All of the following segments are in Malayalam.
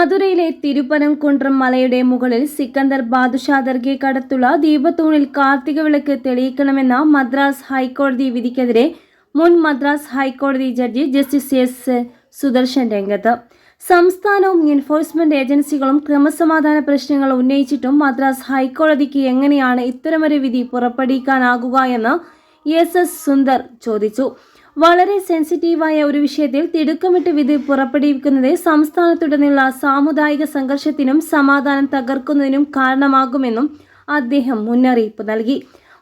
മധുരയിലെ തിരുപ്പരംകുണ്ട്രം മലയുടെ മുകളിൽ സിക്കന്ദർ ബാദുഷാ ദർഗയ്ക്കടുത്തുള്ള ദീപത്തൂണിൽ കാർത്തിക വിളക്ക് തെളിയിക്കണമെന്ന മദ്രാസ് ഹൈക്കോടതി വിധിക്കെതിരെ മുൻ മദ്രാസ് ഹൈക്കോടതി ജഡ്ജി ജസ്റ്റിസ് എസ് സുദർശൻ രംഗത്ത്. സംസ്ഥാനവും എൻഫോഴ്സ്മെന്റ് ഏജൻസികളും ക്രമസമാധാന പ്രശ്നങ്ങൾ ഉന്നയിച്ചിട്ടും മദ്രാസ് ഹൈക്കോടതിക്ക് എങ്ങനെയാണ് ഇത്തരമൊരു വിധി പുറപ്പെടുവിക്കാനാകുക എന്ന് എസ് സുന്ദർ ചോദിച്ചു. വളരെ സെൻസിറ്റീവായ ഒരു വിഷയത്തിൽ തിടുക്കമിട്ട് വിധി പുറപ്പെടുവിക്കുന്നത് സംസ്ഥാനത്തുടനീള സാമുദായിക സംഘർഷത്തിനും സമാധാനം തകർക്കുന്നതിനും കാരണമാകുമെന്നും അദ്ദേഹം മുന്നറിയിപ്പ് നൽകി.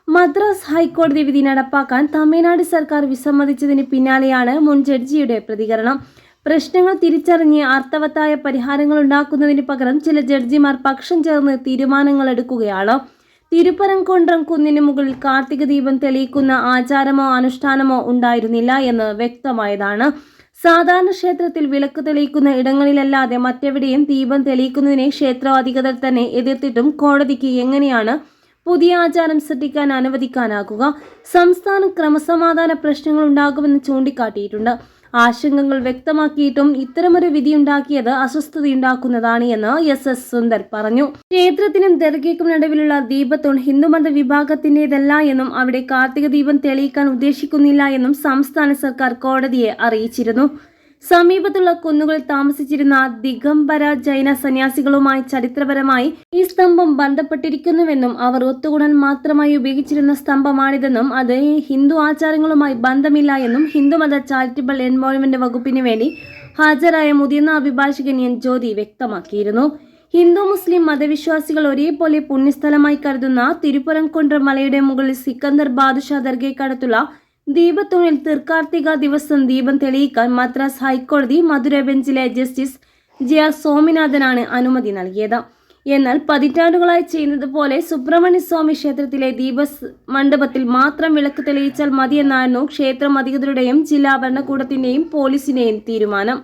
മദ്രാസ് ഹൈക്കോടതി വിധി നടപ്പാക്കാൻ തമിഴ്നാട് സർക്കാർ വിസമ്മതിച്ചതിന് പിന്നാലെയാണ് മുൻ ജഡ്ജിയുടെ പ്രതികരണം. പ്രശ്നങ്ങൾ തിരിച്ചറിഞ്ഞ് അർത്ഥവത്തായ പരിഹാരങ്ങൾ ഉണ്ടാക്കുന്നതിന് പകരം ചില ജഡ്ജിമാർ പക്ഷം ചേർന്ന് തീരുമാനങ്ങൾ എടുക്കുകയാണ്. തിരുപ്പരംകുണ്ട്രം കുന്നിന് മുകളിൽ കാർത്തിക ദീപം തെളിയിക്കുന്ന ആചാരമോ അനുഷ്ഠാനമോ ഉണ്ടായിരുന്നില്ല എന്ന് വ്യക്തമായതാണ്. സാധാരണ ക്ഷേത്രത്തിൽ വിളക്ക് തെളിയിക്കുന്ന ഇടങ്ങളിലല്ലാതെ മറ്റെവിടെയും ദീപം തെളിയിക്കുന്നതിനെ ക്ഷേത്ര അധികൃതർ തന്നെ എതിർത്തിട്ടും കോടതിക്ക് എങ്ങനെയാണ് പുതിയ ആചാരം സൃഷ്ടിക്കാൻ അനുവദിക്കാനാകുക? സംസ്ഥാനം ക്രമസമാധാന പ്രശ്നങ്ങൾ ഉണ്ടാകുമെന്ന് ചൂണ്ടിക്കാട്ടിയിട്ടുണ്ട്. ആശങ്കകൾ വ്യക്തമാക്കിയിട്ടും ഇത്തരമൊരു വിധിയുണ്ടാക്കിയത് അസ്വസ്ഥതയുണ്ടാക്കുന്നതാണ് എന്ന് എസ് സുന്ദർ പറഞ്ഞു. ക്ഷേത്രത്തിനും ദർഗയ്ക്കും നടുവിലുള്ള ദീപത്തൂൺ ഹിന്ദുമത വിഭാഗത്തിൻ്റെതല്ല എന്നും അവിടെ കാർത്തിക ദീപം തെളിയിക്കാൻ ഉദ്ദേശിക്കുന്നില്ല എന്നും സംസ്ഥാന സർക്കാർ കോടതിയെ അറിയിച്ചിരുന്നു. സമീപത്തുള്ള കുന്നുകളിൽ താമസിച്ചിരുന്ന ദിഗംബര ജൈന സന്യാസികളുമായി ചരിത്രപരമായി ഈ സ്തംഭം ബന്ധപ്പെട്ടിരിക്കുന്നുവെന്നും അവർ ഒത്തുകൂടാൻ മാത്രമായി ഉപയോഗിച്ചിരുന്ന സ്തംഭമാണിതെന്നും അത് ഹിന്ദു ആചാരങ്ങളുമായി ബന്ധമില്ല എന്നും ഹിന്ദുമത ചാരിറ്റബിൾ എൻവോൾവ്മെന്റ് വകുപ്പിന് വേണ്ടി ഹാജരായ മുതിർന്ന അഭിഭാഷകൻ എൻ ജ്യോതി വ്യക്തമാക്കിയിരുന്നു. ഹിന്ദു മുസ്ലിം മതവിശ്വാസികൾ ഒരേപോലെ പുണ്യസ്ഥലമായി കരുതുന്ന തിരുപ്പരംകുണ്ട്രം മലയുടെ മുകളിൽ സിക്കന്ദർ ബാദുഷാ ദർഗയ്ക്കടുത്തുള്ള ദീപത്തൂണിൽ തൃക്കാർത്തിക ദിവസം ദീപം തെളിയിക്കാൻ മദ്രാസ് ഹൈക്കോടതി മധുര ബെഞ്ചിലെ ജസ്റ്റിസ് ജെ ആർ സ്വാമിനാഥനാണ് അനുമതി നൽകിയത്. എന്നാൽ പതിറ്റാണ്ടുകളായി ചെയ്യുന്നത് പോലെ സുബ്രഹ്മണ്യ സ്വാമി ക്ഷേത്രത്തിലെ ദീപമണ്ഡപത്തിൽ മാത്രം വിളക്ക് തെളിയിച്ചാൽ മതിയെന്നായിരുന്നു ക്ഷേത്രം അധികൃതരുടെയും ജില്ലാ ഭരണകൂടത്തിന്റെയും പോലീസിന്റെയും തീരുമാനം.